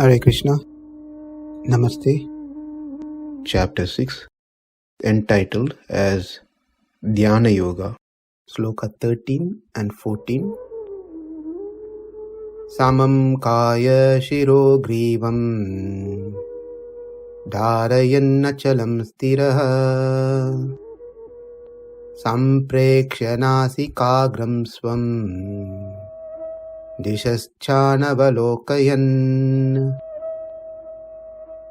Hare Krishna. Namaste. Chapter 6, entitled as Dhyana Yoga. Sloka 13 and 14. Samaṁ kāya-śiro-grīvaṁ dhārayann acalaṁ sthiraḥ samprekṣya nāsikāgraṁ svaṁ diśaś cānavalokayan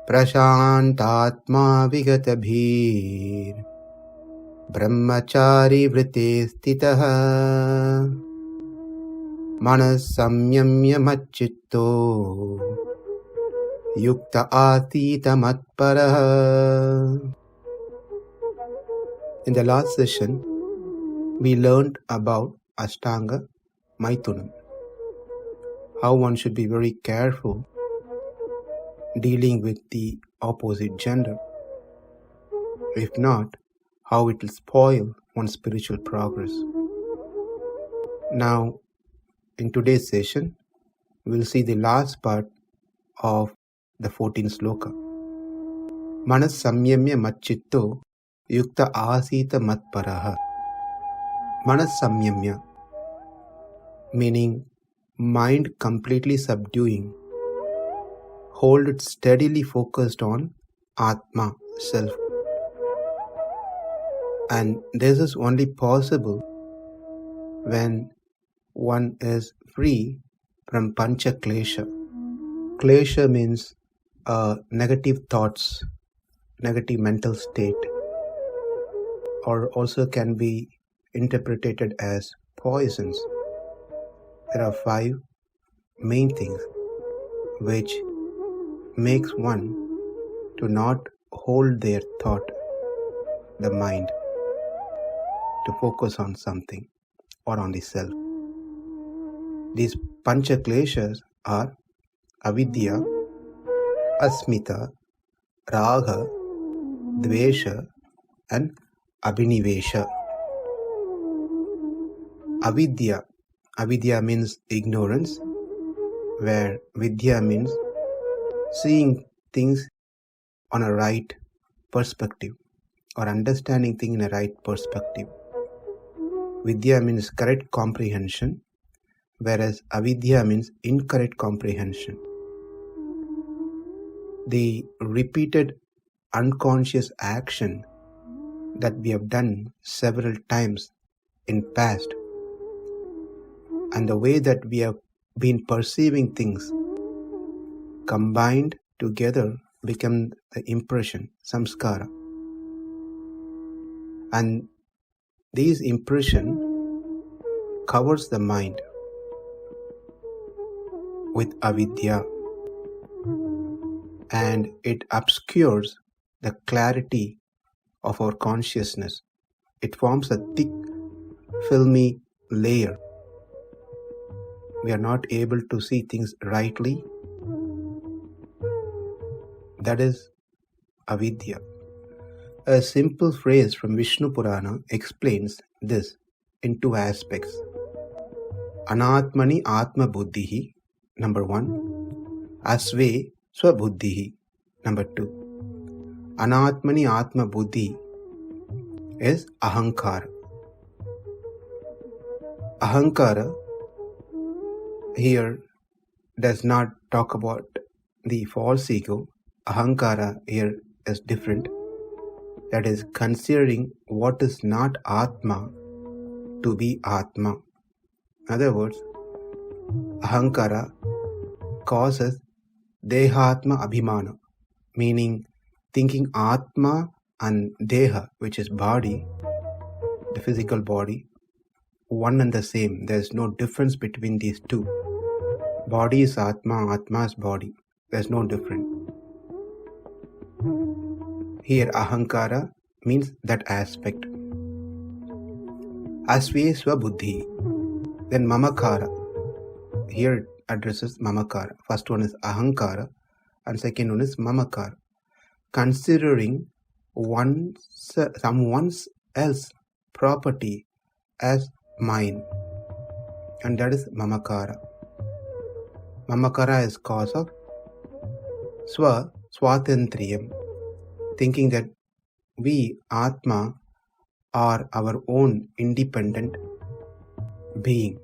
praśāntātmā vigata-bhīr brahmacāri-vrate sthitaḥ saṁyamya mac-citto yukta āsīta mat-paraḥ. In the last session, we learned about Ashtanga Maithunam, how one should be very careful dealing with the opposite gender. If not, how it will spoil one's spiritual progress. Now, in today's session, we'll see the last part of the 14th sloka. saṁyamya mac-citto yukta āsīta mat-paraḥ. saṁyamya, meaning mind completely subduing, hold it steadily focused on Atma, self. And this is only possible when one is free from pancha klesha. Klesha means negative thoughts, negative mental state, or also can be interpreted as poisons. There are 5 main things which makes one to not hold their thought, the mind, to focus on something or on the self. These pancha kleshas are avidya, asmita, raga, dvesha and abhinivesha. Avidya means ignorance, where vidya means seeing things on a right perspective or understanding things in a right perspective. Vidya means correct comprehension, whereas avidya means incorrect comprehension. The repeated unconscious action that we have done several times in past, and the way that we have been perceiving things combined together become the impression, samskara. And these impression covers the mind with avidya, and it obscures the clarity of our consciousness. It forms a thick, filmy layer. We are not able to see things rightly. That is avidya. A simple phrase from Vishnu Purana explains this in 2 aspects. Anatmani atma buddhihi, number 1. Asve swabuddhihi, number 2. Anatmani atma buddhi is ahankara. Ahankara here does not talk about the false ego. Ahankara here is different. That is considering what is not Atma to be Atma. In other words, Ahankara causes dehatma abhimana, meaning thinking Atma and Deha, which is body, the physical body, one and the same. There is no difference between these two. Body is Atma, Atma is body. There is no difference. Here ahankara means that aspect. Asve swabuddhi. Then mamakara. Here it addresses mamakara. First one is ahankara and second one is mamakara. Considering someone else's property as mine, and that is mamakara. Mamakara is cause of swatantriyam, thinking that we, Atma, are our own independent being,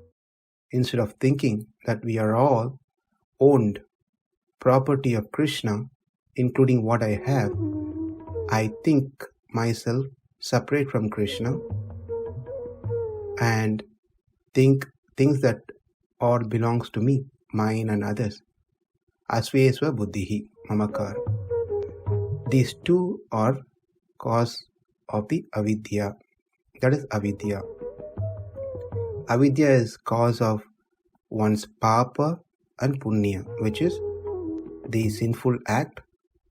instead of thinking that we are all owned property of Krishna, including what I have. I think myself separate from Krishna and think things that all belongs to me, mine and others. Asvesva buddhihi mamakar. These two are cause of the avidya. That is avidya. Avidya is cause of one's papa and punya, which is the sinful act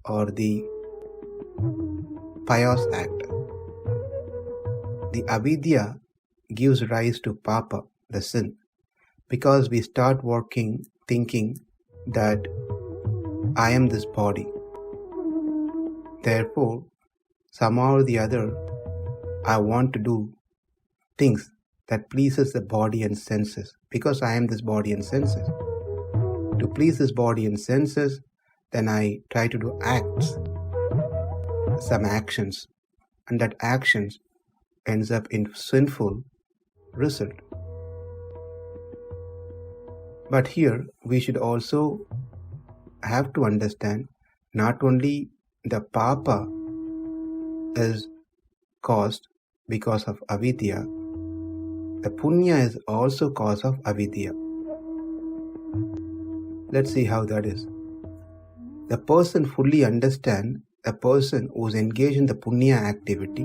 or the pious act. The avidya gives rise to papa, the sin, because we start working thinking that I am this body. Therefore, somehow or the other, I want to do things that pleases the body and senses, because I am this body and senses. To please this body and senses, then I try to do acts, some actions, and that actions ends up in sinful result. But here we should also have to understand not only the papa is caused because of avidya, the punya is also cause of avidya. Let's see how that is. The person fully understands, a person who is engaged in the punya activity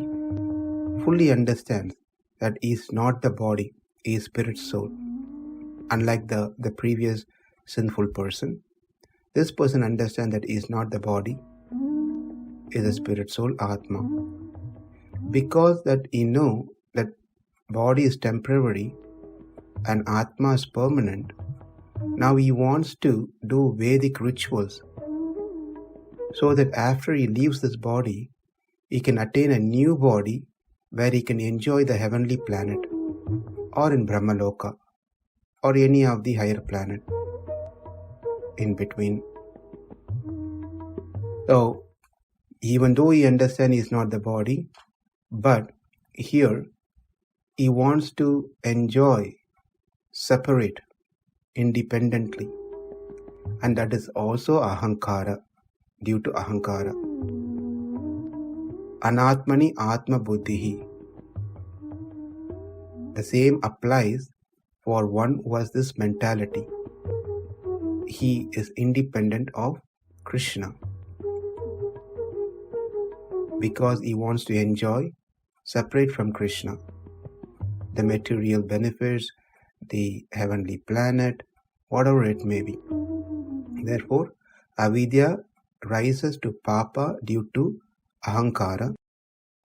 fully understands that he is not the body, he is spirit soul. Unlike the previous sinful person, this person understands that he is not the body, he is a spirit soul, Atma. Because that he knows that body is temporary and Atma is permanent, now he wants to do Vedic rituals so that after he leaves this body, he can attain a new body where he can enjoy the heavenly planet or in Brahmaloka or any of the higher planet in between. So, even though he understands he is not the body, but here he wants to enjoy, separate, independently, and that is also ahankara, due to ahankara. Anatmani atma buddhihi. The same applies for one who has this mentality. He is independent of Krishna because he wants to enjoy, separate from Krishna, the material benefits, the heavenly planet, whatever it may be. Therefore, avidya rises to papa due to ahankara,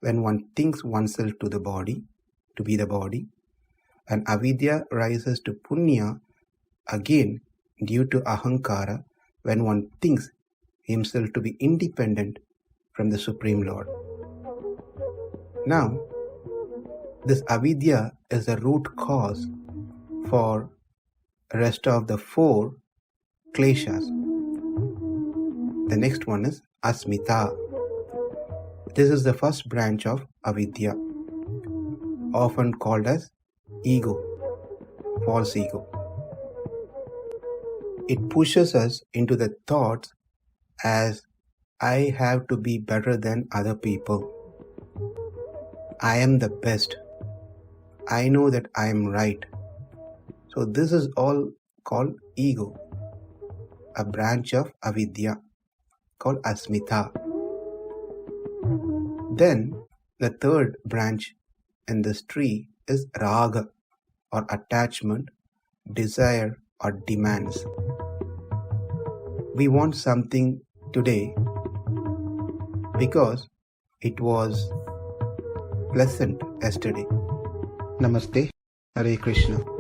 when one thinks oneself to the body, to be the body, and avidya rises to punya again due to ahankara, when one thinks himself to be independent from the Supreme Lord. Now, this avidya is the root cause for rest of the four kleshas. The next one is asmita. This is the first branch of avidya, often called as ego, false ego. It pushes us into the thoughts as I have to be better than other people. I am the best. I know that I am right. So this is all called ego, a branch of avidya called asmita. Then the third branch in this tree is raga, or attachment, desire or demands. We want something today because it was pleasant yesterday. Namaste, Hare Krishna.